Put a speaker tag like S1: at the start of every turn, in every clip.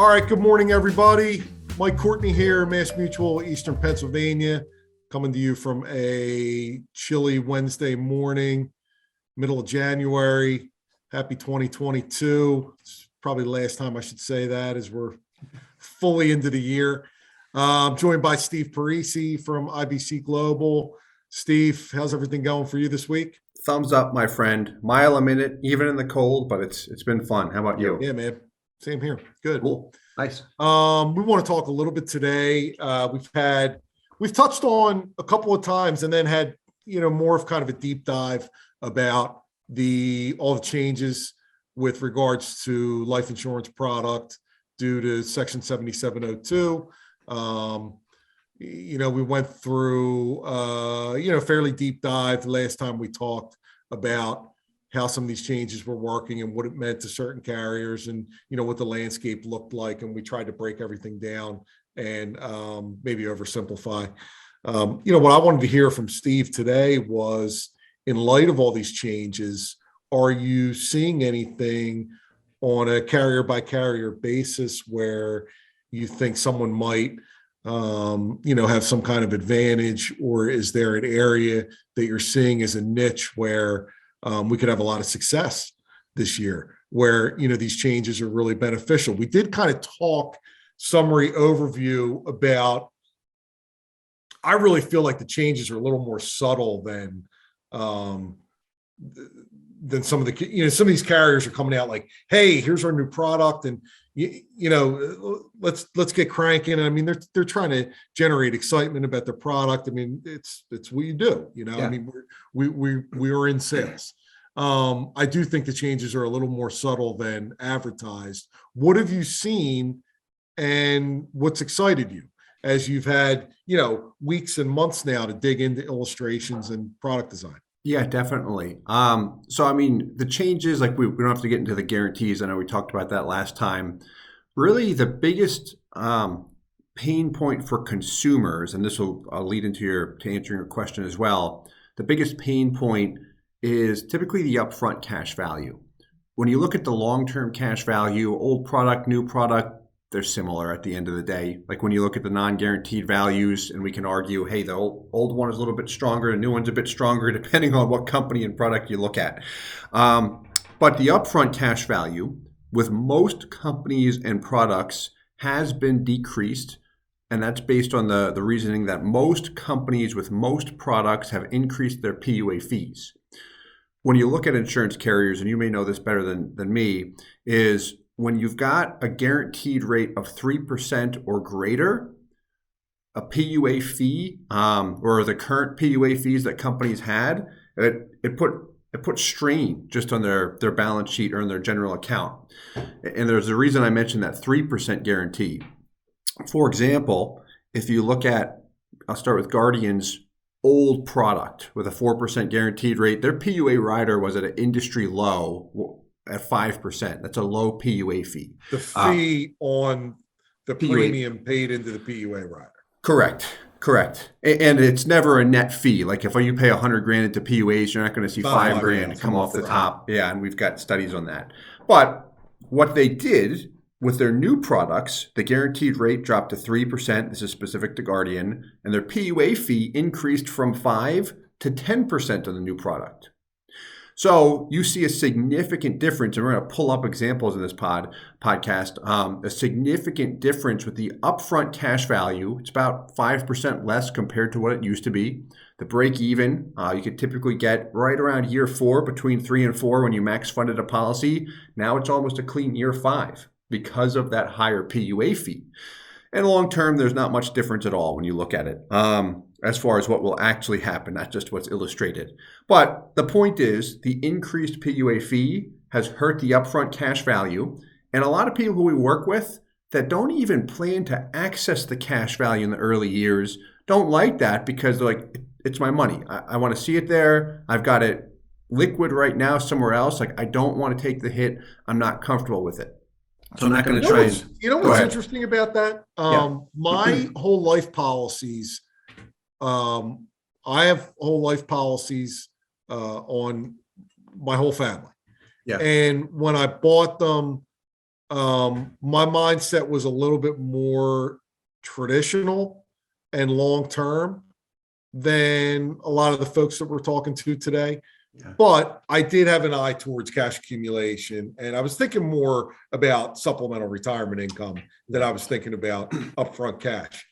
S1: All right, good morning, everybody. Mike Courtney here, Mass Mutual, Eastern Pennsylvania, coming to you from a chilly Wednesday morning, middle of January. Happy 2022. It's probably the last time I should say that as we're fully into the year. I'm joined by Steve Parisi from IBC Global. Steve, how's everything going for you this week?
S2: Thumbs up, my friend. Mile a minute, even in the cold, but it's been fun. How about you?
S1: Yeah, man. Same here. Good.
S2: Cool. Nice.
S1: We want to talk a little bit today. We've touched on a couple of times and then had, more of kind of a deep dive about all the changes with regards to life insurance product due to Section 7702. We went through, fairly deep dive the last time we talked about how some of these changes were working and what it meant to certain carriers and, what the landscape looked like. And we tried to break everything down and maybe oversimplify. What I wanted to hear from Steve today was, in light of all these changes, are you seeing anything on a carrier by carrier basis where you think someone might, have some kind of advantage, or is there an area that you're seeing as a niche where we could have a lot of success this year where, these changes are really beneficial? We did kind of talk summary overview about, I really feel like the changes are a little more subtle than some of the, some of these carriers are coming out like, hey, here's our new product. And, let's get cranking. I mean, they're trying to generate excitement about their product. I mean, it's what you do, Yeah. I mean, we are in sales. I do think the changes are a little more subtle than advertised. What have you seen and what's excited you as you've had, weeks and months now to dig into illustrations and product design?
S2: Yeah, definitely. The changes, like we don't have to get into the guarantees. I know we talked about that last time. Really, the biggest pain point for consumers, and this will lead into answering your question as well. The biggest pain point is typically the upfront cash value. When you look at the long-term cash value, old product, new product, they're similar at the end of the day. Like when you look at the non-guaranteed values, and we can argue, hey, the old one is a little bit stronger, the new one's a bit stronger, depending on what company and product you look at. But the upfront cash value with most companies and products has been decreased. And that's based on the reasoning that most companies with most products have increased their PUA fees. When you look at insurance carriers, and you may know this better than me, is when you've got a guaranteed rate of 3% or greater, a PUA fee, or the current PUA fees that companies had, it put strain just on their balance sheet or in their general account. And there's a reason I mentioned that 3% guarantee. For example, if you look at, I'll start with Guardian's old product with a 4% guaranteed rate, their PUA rider was at an industry low at 5%. That's a low PUA fee.
S1: The fee on the PUA premium paid into the PUA rider.
S2: Correct. And it's never a net fee. Like if you pay $100,000 into PUAs, you're not going to see $5,000 come off the top. Yeah, and we've got studies on that. But what they did with their new products, the guaranteed rate dropped to 3%. This is specific to Guardian, and their PUA fee increased from 5 to 10% on the new product. So you see a significant difference, and we're going to pull up examples in this podcast, a significant difference with the upfront cash value. It's about 5% less compared to what it used to be. The break even, you could typically get right around year 4, between 3 and 4 when you max funded a policy. Now it's almost a clean year 5 because of that higher PUA fee. And long term, there's not much difference at all when you look at it. As far as what will actually happen, not just what's illustrated. But the point is, the increased PUA fee has hurt the upfront cash value. And a lot of people who we work with that don't even plan to access the cash value in the early years don't like that, because they're like, it's my money. I want to see it there. I've got it liquid right now somewhere else. Like, I don't want to take the hit. I'm not comfortable with it. So I'm not going to try and...
S1: what's interesting about that? My whole life policies... I have whole life policies on my whole family.
S2: Yeah.
S1: And when I bought them, My mindset was a little bit more traditional and long term than a lot of the folks that we're talking to today.
S2: Yeah.
S1: But I did have an eye towards cash accumulation, and I was thinking more about supplemental retirement income than I was thinking about upfront cash.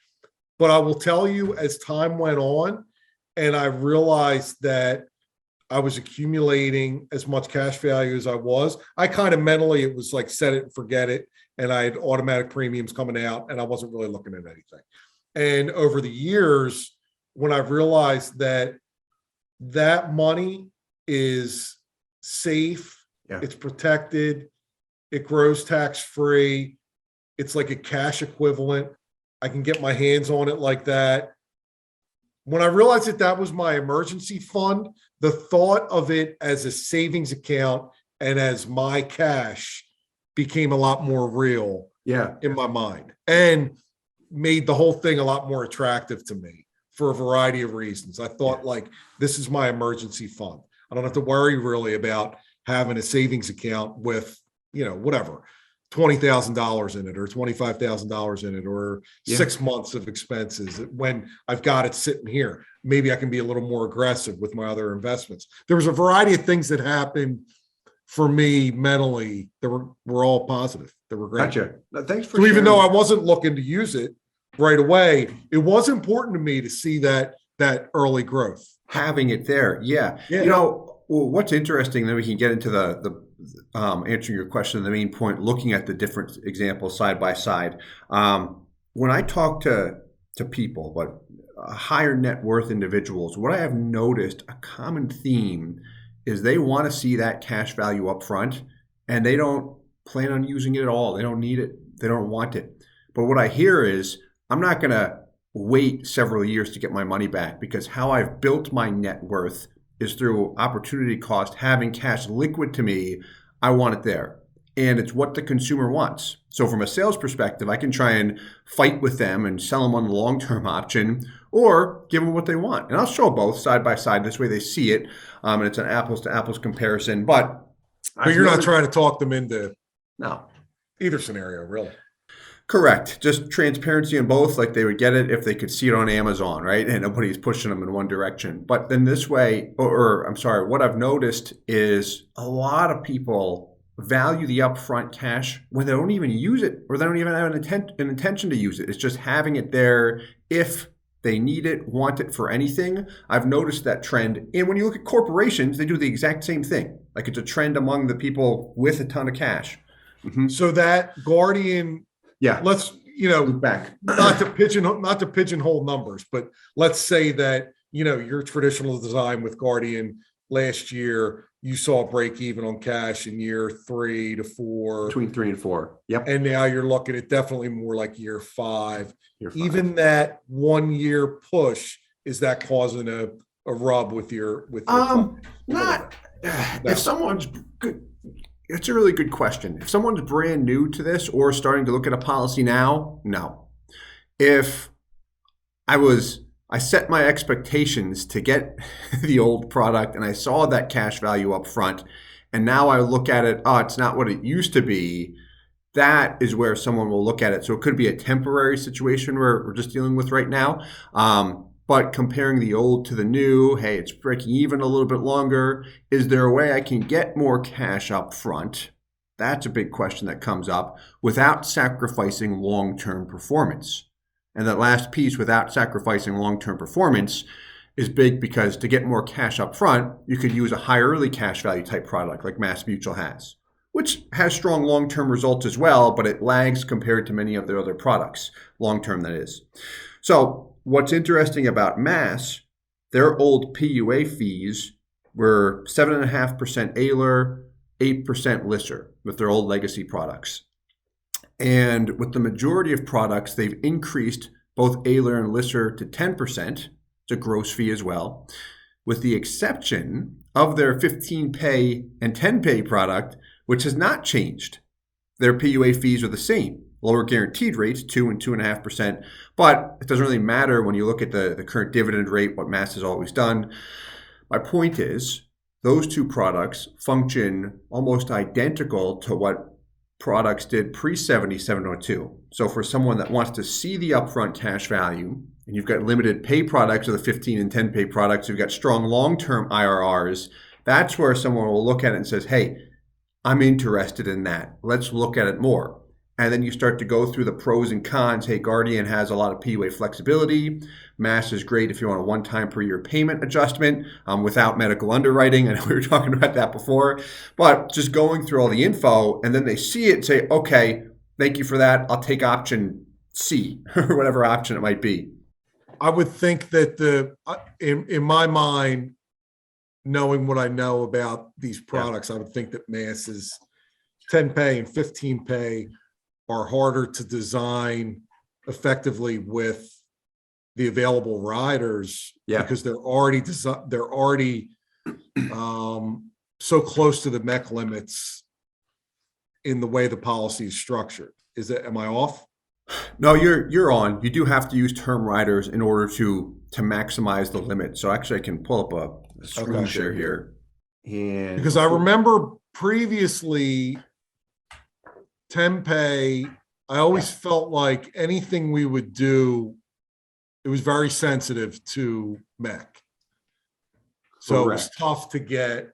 S1: But I will tell you, as time went on, and I realized that I was accumulating as much cash value as I kind of mentally, it was like set it and forget it. And I had automatic premiums coming out, and I wasn't really looking at anything. And over the years, when I realized that that money is safe, it's protected, it grows tax free, it's like a cash equivalent. I can get my hands on it like that. When I realized that that was my emergency fund, the thought of it as a savings account and as my cash became a lot more real in my mind, and made the whole thing a lot more attractive to me for a variety of reasons. I thought, like, this is my emergency fund. I don't have to worry really about having a savings account with, whatever, $20,000 in it or $25,000 in it or 6 months of expenses when I've got it sitting here. Maybe I can be a little more aggressive with my other investments. There was a variety of things that happened for me mentally that were all positive. That were great.
S2: Gotcha. No, thanks for
S1: so
S2: sharing.
S1: Even though I wasn't looking to use it right away, it was important to me to see that early growth.
S2: Having it there. Yeah. What's interesting, then we can get into the answering your question, the main point, looking at the different examples side by side. When I talk to people, but higher net worth individuals, what I have noticed, a common theme is they want to see that cash value up front, and they don't plan on using it at all. They don't need it. They don't want it. But what I hear is, I'm not going to wait several years to get my money back, because how I've built my net worth is through opportunity cost, having cash liquid to me. I want it there. And it's what the consumer wants. So from a sales perspective, I can try and fight with them and sell them on the long-term option, or give them what they want. And I'll show both side by side. This way they see it. And it's an apples to apples comparison. But
S1: you're not trying to talk them into
S2: no
S1: either scenario, really.
S2: Correct. Just transparency in both. Like, they would get it if they could see it on Amazon, right? And nobody's pushing them in one direction. But then this way, what I've noticed is a lot of people value the upfront cash when they don't even use it, or they don't even have an intention to use it. It's just having it there if they need it, want it for anything. I've noticed that trend. And when you look at corporations, they do the exact same thing. Like, it's a trend among the people with a ton of cash.
S1: Mm-hmm. So that Guardian, let's,
S2: back.
S1: not to pigeonhole numbers, but let's say that, your traditional design with Guardian last year, you saw a break even on cash in year 3 to 4.
S2: Between 3 and 4. Yep.
S1: And now you're looking at definitely more like year 5. Even that 1 year push, is that causing a rub with your
S2: not if someone's good. It's a really good question. If someone's brand new to this or starting to look at a policy now, no. If I set my expectations to get the old product, and I saw that cash value up front, and now I look at it, it's not what it used to be, that is where someone will look at it. So it could be a temporary situation we're just dealing with right now. But comparing the old to the new, hey, it's breaking even a little bit longer. Is there a way I can get more cash up front? That's a big question that comes up without sacrificing long-term performance. And that last piece, without sacrificing long-term performance, is big, because to get more cash up front, you could use a high early cash value type product like Mass Mutual has, which has strong long-term results as well, but it lags compared to many of their other products, long-term that is. So what's interesting about Mass, their old PUA fees were 7.5% AILR, 8% LISR with their old legacy products. And with the majority of products, they've increased both AILR and LISR to 10%. It's a gross fee as well, with the exception of their 15-pay and 10-pay product, which has not changed. Their PUA fees are the same. Lower guaranteed rates, 2 and 2.5%, but it doesn't really matter when you look at the current dividend rate, what Mass has always done. My point is, those two products function almost identical to what products did pre-7702. So for someone that wants to see the upfront cash value, and you've got limited pay products or the 15 and 10 pay products, you've got strong long-term IRRs, that's where someone will look at it and says, hey, I'm interested in that. Let's look at it more. And then you start to go through the pros and cons. Hey, Guardian has a lot of PUA flexibility. Mass is great if you want a one-time per year payment adjustment without medical underwriting. I know we were talking about that before. But just going through all the info, and then they see it and say, okay, thank you for that. I'll take option C or whatever option it might be.
S1: I would think that in my mind, knowing what I know about these products, I would think that Mass's 10 pay and 15 pay are harder to design effectively with the available riders because they're already so close to the MEC limits in the way the policy is structured. Am I off?
S2: No, you're on. You do have to use term riders in order to maximize the limit. So actually I can pull up a screen share here. And
S1: because I remember previously 10 pay, I always felt like anything we would do, it was very sensitive to MEC. So It was tough to get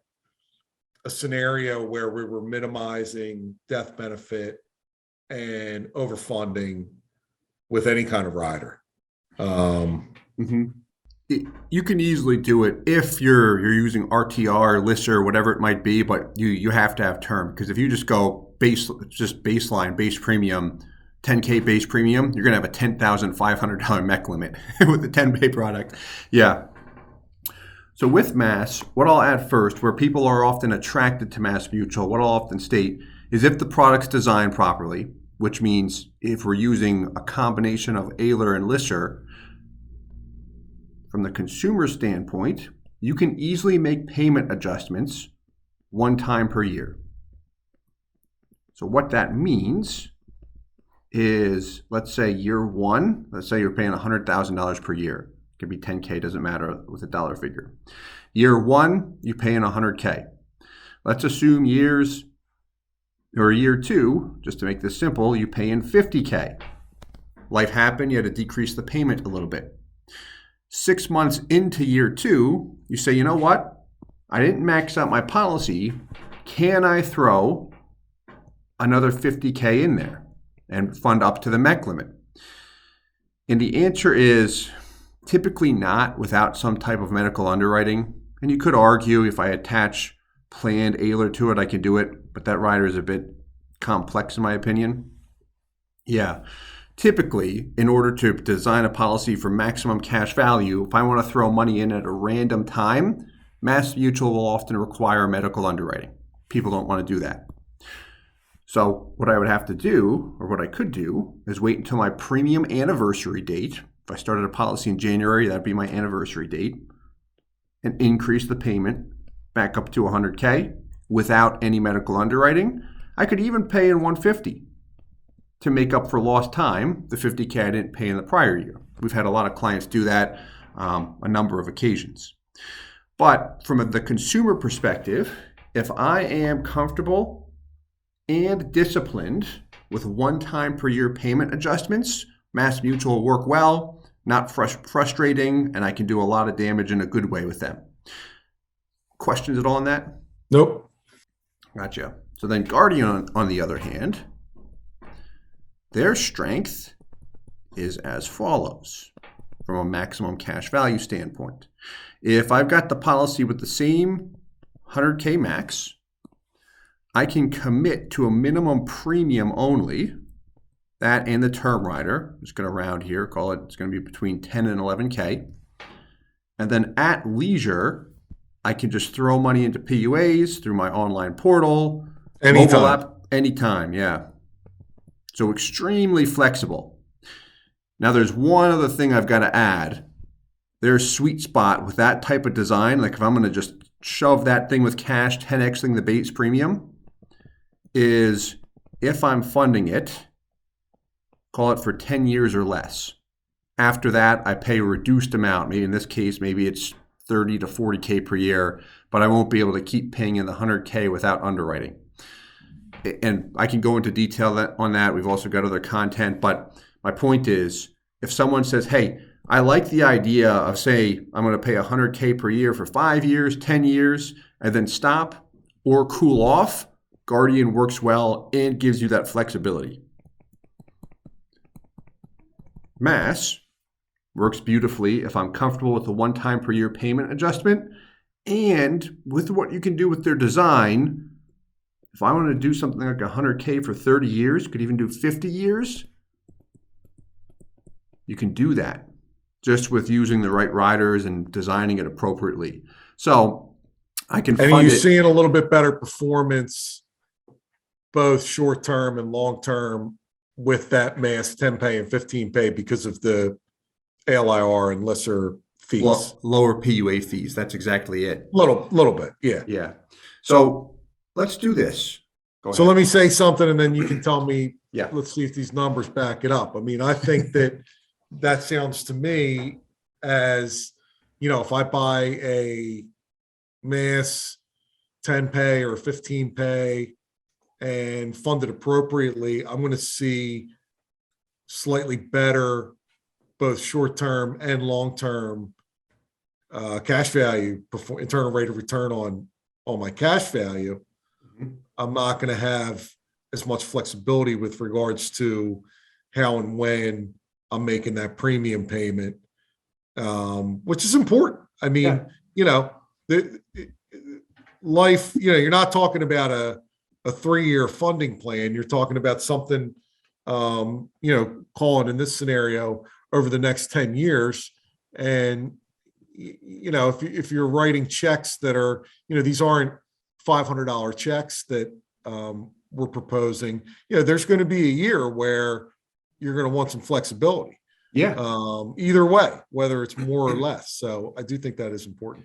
S1: a scenario where we were minimizing death benefit and overfunding with any kind of rider.
S2: You can easily do it if you're using RTR, LISR, whatever it might be, but you have to have term, because if you just go baseline base premium, 10K base premium, you're gonna have a $10,500 MEC limit with the 10-pay product. Yeah. So with Mass, what I'll add first, where people are often attracted to Mass Mutual, what I'll often state is if the product's designed properly, which means if we're using a combination of AILR and LISR, from the consumer standpoint, you can easily make payment adjustments one time per year. So what that means is, let's say year one, let's say you're paying $100,000 per year. It could be 10K, doesn't matter with a dollar figure. Year one, you're paying 100K. Let's assume year two, just to make this simple, you pay in 50K. Life happened, you had to decrease the payment a little bit. 6 months into year two, you say, you know what? I didn't max out my policy. Can I throw another 50K in there and fund up to the MEC limit? And the answer is typically not without some type of medical underwriting. And you could argue if I attach planned AILR to it, I can do it, but that rider is a bit complex in my opinion. Yeah. Typically, in order to design a policy for maximum cash value, if I want to throw money in at a random time, Mass Mutual will often require medical underwriting. People don't want to do that. So what I would have to do, or what I could do, is wait until my premium anniversary date. If I started a policy in January, that'd be my anniversary date, and increase the payment back up to 100K without any medical underwriting. I could even pay in 150 to make up for lost time, the 50K I didn't pay in the prior year. We've had a lot of clients do that a number of occasions. But from the consumer perspective, if I am comfortable and disciplined with one-time per year payment adjustments, Mass Mutual will work well, not frustrating, and I can do a lot of damage in a good way with them. Questions at all on that?
S1: Nope.
S2: Gotcha. So then Guardian, on the other hand, their strength is as follows from a maximum cash value standpoint. If I've got the policy with the same 100K max, I can commit to a minimum premium only, that and the term rider. I'm just going to round here, it's going to be between 10 and 11K. And then at leisure, I can just throw money into PUAs through my online portal.
S1: Anytime.
S2: Mobile app, anytime, yeah. So extremely flexible. Now there's one other thing I've got to add. There's sweet spot with that type of design. Like if I'm going to just shove that thing with cash, 10xing the base premium, is if I'm funding it, call it for 10 years or less. After that, I pay a reduced amount. Maybe in this case, maybe it's 30 to 40K per year, but I won't be able to keep paying in the 100K without underwriting. and I can go into detail on that. We've also got other content, but my point is, if someone says, hey, I like the idea of, say, I'm going to pay $100K per year for 5 years, 10 years, and then stop or cool off, Guardian works well and gives you that flexibility. Mass works beautifully if I'm comfortable with the one-time per year payment adjustment, and with what you can do with their design, if I want to do something like $100K for 30 years, could even do 50 years, you can do that just with using the right riders and designing it appropriately. So I can
S1: And
S2: fund
S1: you're
S2: it.
S1: seeing a little bit better performance, both short-term and long-term, with that mass 10 pay and 15 pay because of the ALIR and lesser fees.
S2: Lower PUA fees. That's exactly it.
S1: Little bit, yeah.
S2: Yeah. So let's do this. Go
S1: So
S2: ahead.
S1: let me say something, and then you can tell me.
S2: Yeah.
S1: Let's see if these numbers back it up. I mean, I think that sounds to me as, if I buy a mass 10 pay or 15 pay and fund it appropriately, I'm going to see slightly better both short-term and long-term cash value, internal rate of return on my cash value.
S2: Mhm.
S1: I'm not going to have as much flexibility with regards to how and when I'm making that premium payment, which is important. I mean, life, you're not talking about a 3-year funding plan. You're talking about something, call it in this scenario over the next 10 years. And, if you're writing checks that are, these aren't $500 checks that we're proposing, there's going to be a year where you're going to want some flexibility.
S2: Yeah.
S1: Either way, whether it's more or less. So I do think that is important.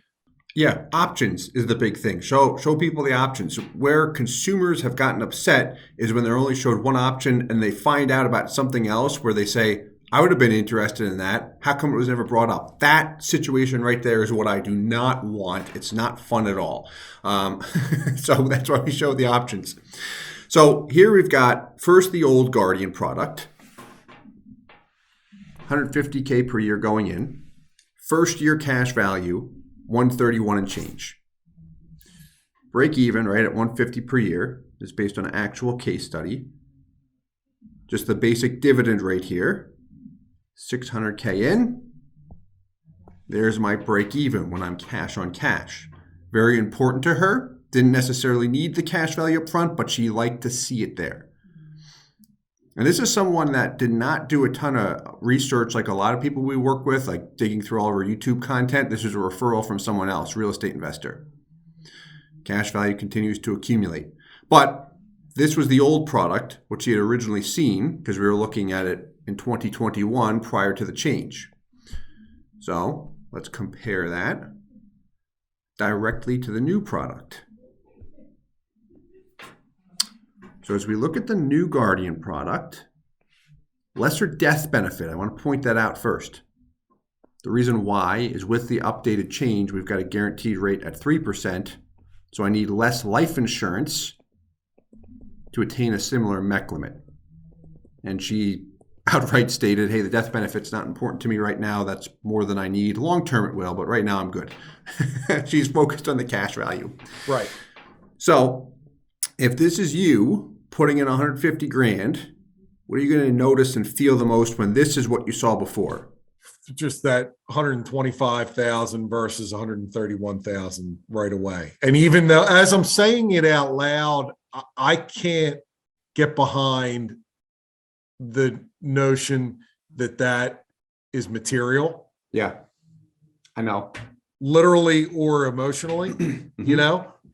S2: Yeah, options is the big thing. Show people the options. Where consumers have gotten upset is when they're only showed one option and they find out about something else where they say, I would have been interested in that. How come it was never brought up? That situation right there is what I do not want. It's not fun at all. So that's why we show the options. So here we've got first the old Guardian product, $150K per year going in. First year cash value, $131 and change. Break even right at $150 per year is based on an actual case study. Just the basic dividend rate here, $600K in. There's my break even when I'm cash on cash. Very important to her. Didn't necessarily need the cash value up front, but she liked to see it there. And this is someone that did not do a ton of research like a lot of people we work with, like digging through all of our YouTube content. This is a referral from someone else, real estate investor. Cash value continues to accumulate. But this was the old product, which she had originally seen because we were looking at it in 2021 prior to the change. So let's compare that directly to the new product. So as we look at the new Guardian product, lesser death benefit, I want to point that out first. The reason why is with the updated change, we've got a guaranteed rate at 3%, so I need less life insurance to attain a similar MEC limit. And she outright stated, hey, the death benefit's not important to me right now. That's more than I need. Long term it will, but right now I'm good. She's focused on the cash value.
S1: Right.
S2: So if this is you putting in 150 grand, what are you going to notice and feel the most when this is what you saw before?
S1: Just that 125,000 versus 131,000 right away. And even though, as I'm saying it out loud, I can't get behind the notion that is material.
S2: Yeah, I know.
S1: Literally or emotionally,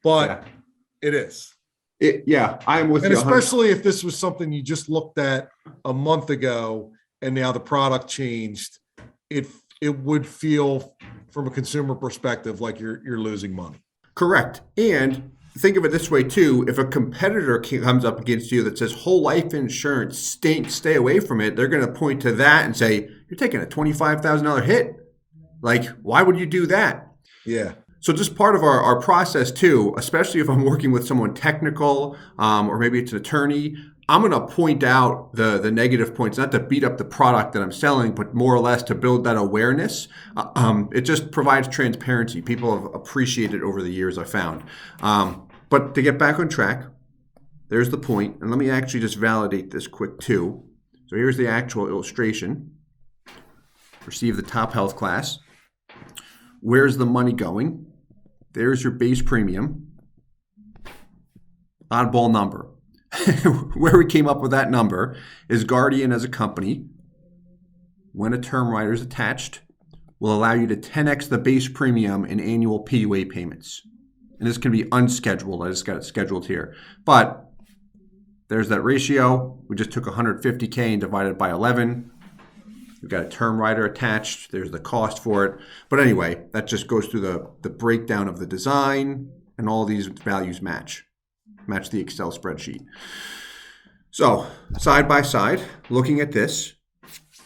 S1: but
S2: Yeah.
S1: it is.
S2: I'm with
S1: And
S2: you.
S1: especially if this was something you just looked at a month ago and now the product changed, it would feel from a consumer perspective like you're losing money.
S2: Correct. And think of it this way too. If a competitor comes up against you that says whole life insurance stinks, stay away from it, they're going to point to that and say, you're taking a $25,000 hit. Like, why would you do that?
S1: Yeah.
S2: So just part of our process too, especially if I'm working with someone technical, or maybe it's an attorney, I'm going to point out the negative points, not to beat up the product that I'm selling, but more or less to build that awareness. It just provides transparency. People have appreciated it over the years, I found. But to get back on track, there's the point. And let me actually just validate this quick too. So here's the actual illustration. Receive the top health class. Where's the money going? There's your base premium. Oddball number. Where we came up with that number is Guardian as a company, when a term rider is attached, will allow you to 10x the base premium in annual PUA payments. And this can be unscheduled. I just got it scheduled here. But there's that ratio. We just took 150K and divided by 11. We've got a term rider attached. There's the cost for it. But anyway, that just goes through the breakdown of the design, and all these values match the Excel spreadsheet. So side by side, looking at this,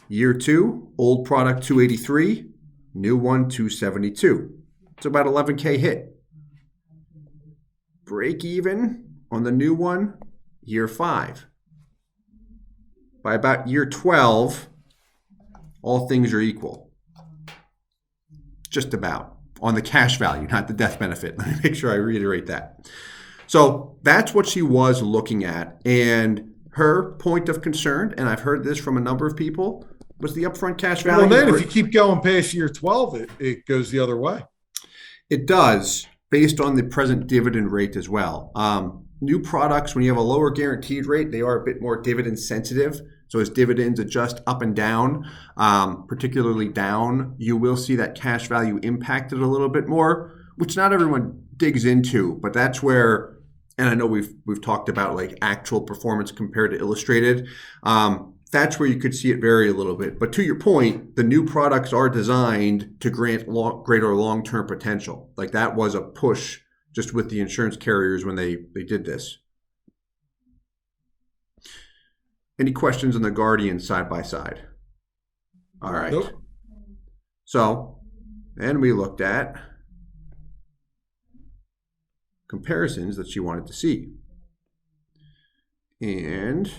S2: year 2, old product 283, new one 272. It's about 11K hit. Break even on the new one, year 5. By about year 12, all things are equal. Just about. On the cash value, not the death benefit. Let me make sure I reiterate that. So that's what she was looking at. And her point of concern, and I've heard this from a number of people, was the upfront cash value.
S1: Well, then if you keep going past year 12, it goes the other way.
S2: It does, based on the present dividend rate as well. New products, when you have a lower guaranteed rate, they are a bit more dividend sensitive. So as dividends adjust up and down, particularly down, you will see that cash value impacted a little bit more, which not everyone digs into, but that's where, and I know we've talked about like actual performance compared to illustrated. That's where you could see it vary a little bit. But to your point, the new products are designed to grant greater long-term potential. Like that was a push just with the insurance carriers when they did this. Any questions on the Guardian side by side? All right.
S1: Nope.
S2: So, then we looked at comparisons that she wanted to see. And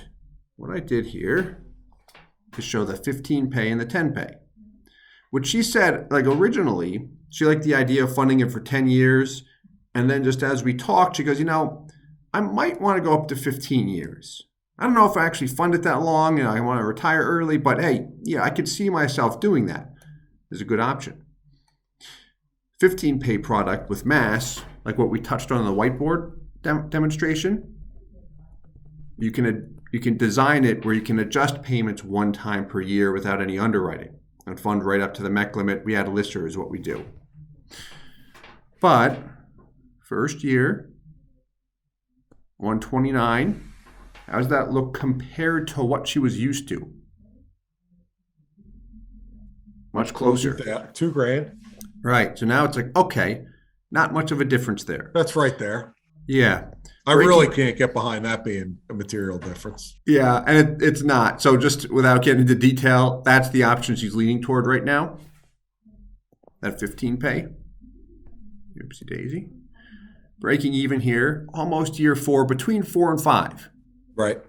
S2: what I did here is show the 15 pay and the 10 pay. Which she said, like originally, she liked the idea of funding it for 10 years. And then just as we talked, she goes, I might want to go up to 15 years. I don't know if I actually fund it that long and I want to retire early, but hey, yeah, I could see myself doing that. Is a good option. 15 pay product with mass, like what we touched on in the whiteboard demonstration. You can design it where you can adjust payments one time per year without any underwriting and fund right up to the MEC limit. We add a lister is what we do. But first year, 129. How does that look compared to what she was used to? Much closer.
S1: $2,000.
S2: Right. So now it's like, okay, not much of a difference there.
S1: That's right there.
S2: Yeah.
S1: I really can't get behind that being a material difference.
S2: Yeah, and it's not. So just without getting into detail, that's the option she's leaning toward right now. That 15 pay. Oopsie daisy. Breaking even here, almost year 4, between 4 and 5.
S1: Right.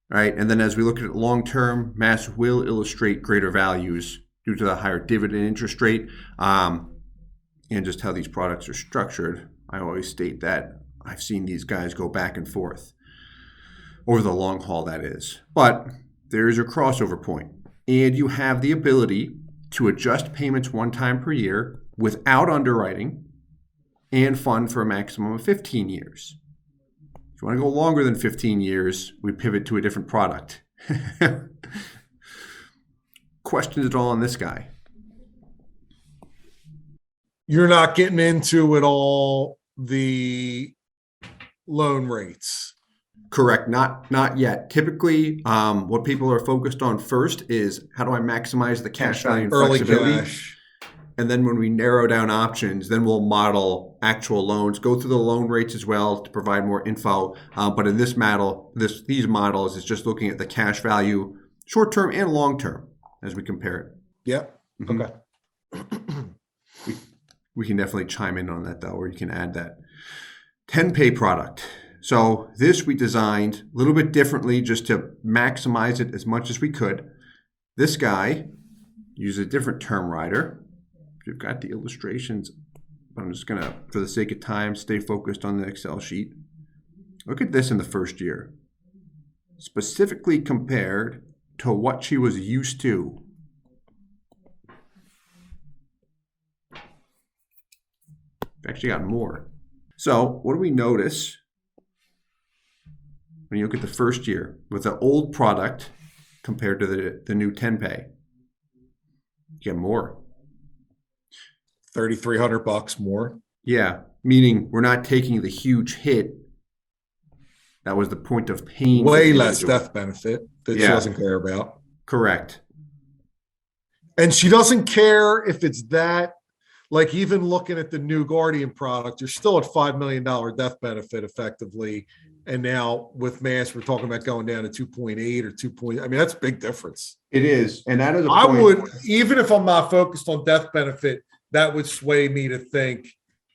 S2: Right. And then as we look at it long term, mass will illustrate greater values due to the higher dividend interest rate, and just how these products are structured. I always state that I've seen these guys go back and forth over the long haul, that is. But there's your crossover point. And you have the ability to adjust payments one time per year without underwriting and fund for a maximum of 15 years. If you want to go longer than 15 years, we pivot to a different product. Questions at all on this guy?
S1: You're not getting into at all the loan rates.
S2: Correct. Not yet. Typically, what people are focused on first is how do I maximize the cash value and
S1: Early
S2: flexibility.
S1: cash.
S2: And then when we narrow down options, then we'll model actual loans, go through the loan rates as well to provide more info. But in this model, these models is just looking at the cash value, short term and long term, as we compare it.
S1: Yep.
S2: Mhm.
S1: Okay.
S2: we can definitely chime in on that though, or you can add that. 10-pay product. So this we designed a little bit differently just to maximize it as much as we could. This guy uses a different term rider. We've got the illustrations. I'm just going to, for the sake of time, stay focused on the Excel sheet. Look at this in the first year. Specifically compared to what she was used to. We've actually got more. So what do we notice when you look at the first year with the old product compared to the new 10-pay? You get more.
S1: $3,300 more.
S2: Yeah, meaning we're not taking the huge hit. That was the point of pain.
S1: Way less death benefit that she doesn't care about.
S2: Correct.
S1: And she doesn't care if it's that. Like even looking at the new Guardian product, you're still at $5 million death benefit effectively. And now with Mass, we're talking about going down to 2.8 or 2. I mean, that's a big difference.
S2: It is. And that is
S1: I would, even if I'm not focused on death benefit, that would sway me to think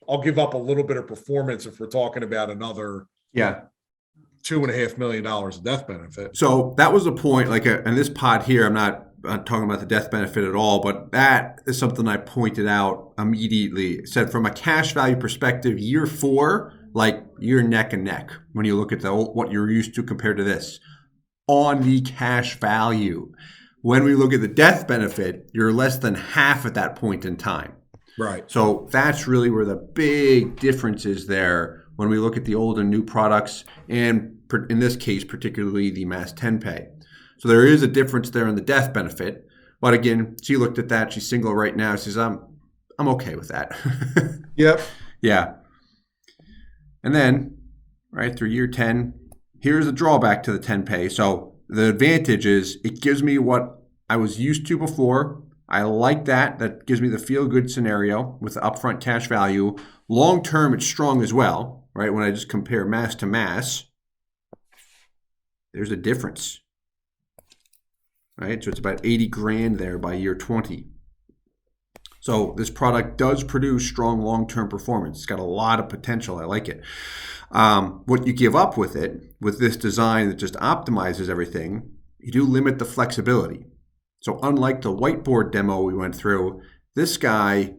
S1: I'll give up a little bit of performance if we're talking about another $2.5 million of death benefit.
S2: So that was the point. Like in this pod here, I'm not talking about the death benefit at all, but that is something I pointed out immediately. It said from a cash value perspective, year 4, like you're neck and neck when you look at what you're used to compared to this on the cash value. When we look at the death benefit, you're less than half at that point in time.
S1: Right.
S2: So that's really where the big difference is there when we look at the old and new products, and in this case, particularly the Mass 10-pay. So there is a difference there in the death benefit. But again, she looked at that. She's single right now. She says, I'm okay with that.
S1: Yep.
S2: Yeah. And then, right through year 10, here's a drawback to the 10-pay. So the advantage is it gives me what I was used to before. I like that. That gives me the feel-good scenario with the upfront cash value. Long-term, it's strong as well, right? When I just compare Mass to Mass, there's a difference, right? So it's about 80 grand there by year 20. So this product does produce strong long-term performance. It's got a lot of potential. I like it. What you give up with it, with this design that just optimizes everything, you do limit the flexibility. So unlike the whiteboard demo we went through, this guy,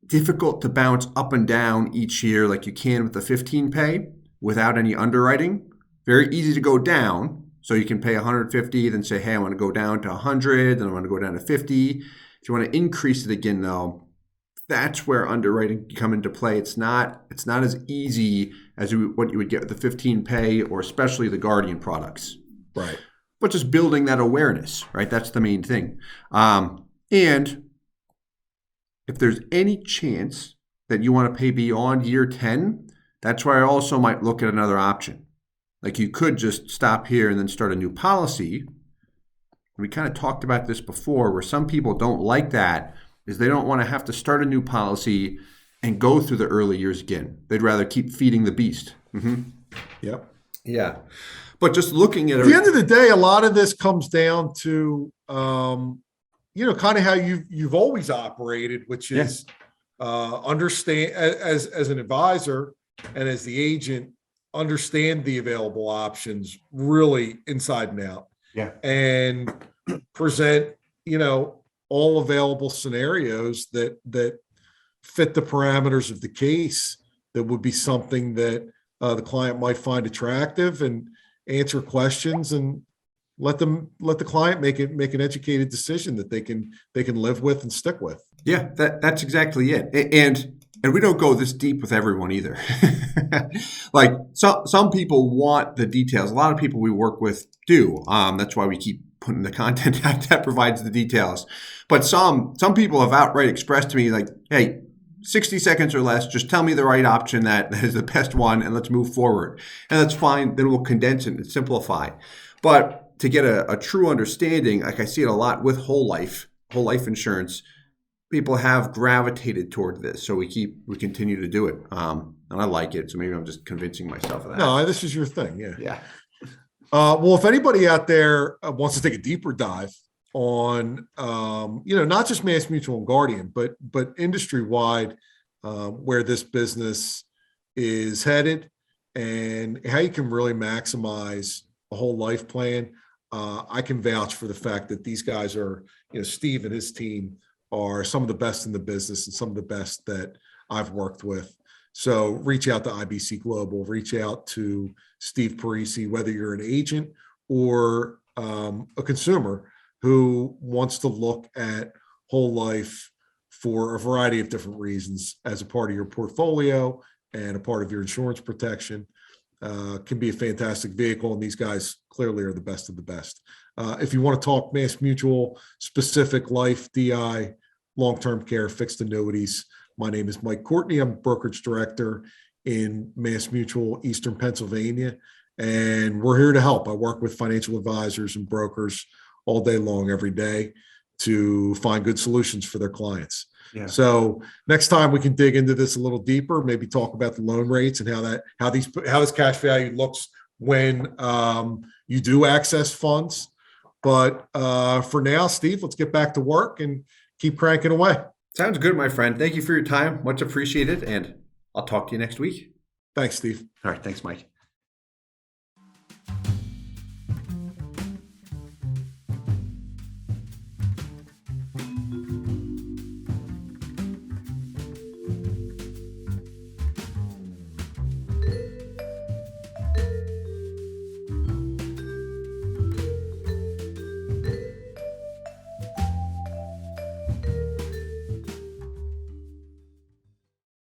S2: difficult to bounce up and down each year like you can with the 15-pay without any underwriting. Very easy to go down. So you can pay 150, then say, hey, I want to go down to 100, then I want to go down to 50. If you want to increase it again, though, that's where underwriting can come into play. It's not as easy as what you would get with the 15-pay or especially the Guardian products.
S1: Right.
S2: But just building that awareness, right? That's the main thing. And if there's any chance that you want to pay beyond year 10, that's where I also might look at another option. Like you could just stop here and then start a new policy. We kind of talked about this before where some people don't like that is they don't want to have to start a new policy and go through the early years again. They'd rather keep feeding the beast. Mm-hmm.
S1: Yep.
S2: Yeah. But just looking at
S1: the end of the day, a lot of this comes down to, kind of how you've always operated, which is understand as an advisor and as the agent, understand the available options really inside and out.
S2: Yeah.
S1: And present, all available scenarios that fit the parameters of the case that would be something that the client might find attractive, and answer questions and let the client make an educated decision that they can live with and stick with.
S2: Yeah, that's exactly it. And we don't go this deep with everyone either. Like some people want the details. A lot of people we work with do. That's why we keep putting the content out that provides the details. But some people have outright expressed to me like, hey, 60 seconds or less, just tell me the right option that is the best one and let's move forward. And that's fine. Then we'll condense it and simplify. But to get a true understanding, like I see it a lot with whole life insurance, people have gravitated toward this. So we continue to do it. And I like it. So maybe I'm just convincing myself of that.
S1: No, this is your thing. Yeah.
S2: Yeah.
S1: Well, if anybody out there wants to take a deeper dive on not just Mass Mutual and Guardian, but industry wide, where this business is headed and how you can really maximize a whole life plan. I can vouch for the fact that these guys are, Steve and his team are some of the best in the business and some of the best that I've worked with. So reach out to IBC Global, reach out to Steve Parisi, whether you're an agent or a consumer who wants to look at whole life for a variety of different reasons as a part of your portfolio and a part of your insurance protection. Can be a fantastic vehicle, and these guys clearly are the best of the best. If you want to talk Mass Mutual specific life, DI, long-term care, fixed annuities, my name is Mike Courtney. I'm brokerage director in Mass Mutual, Eastern Pennsylvania, and we're here to help. I work with financial advisors and brokers all day long, every day, to find good solutions for their clients.
S2: Yeah.
S1: So next time we can dig into this a little deeper, maybe talk about the loan rates and how this cash value looks when you do access funds. But for now, Steve, let's get back to work and keep cranking away.
S2: Sounds good, my friend. Thank you for your time. Much appreciated. And I'll talk to you next week.
S1: Thanks, Steve.
S2: All right. Thanks, Mike.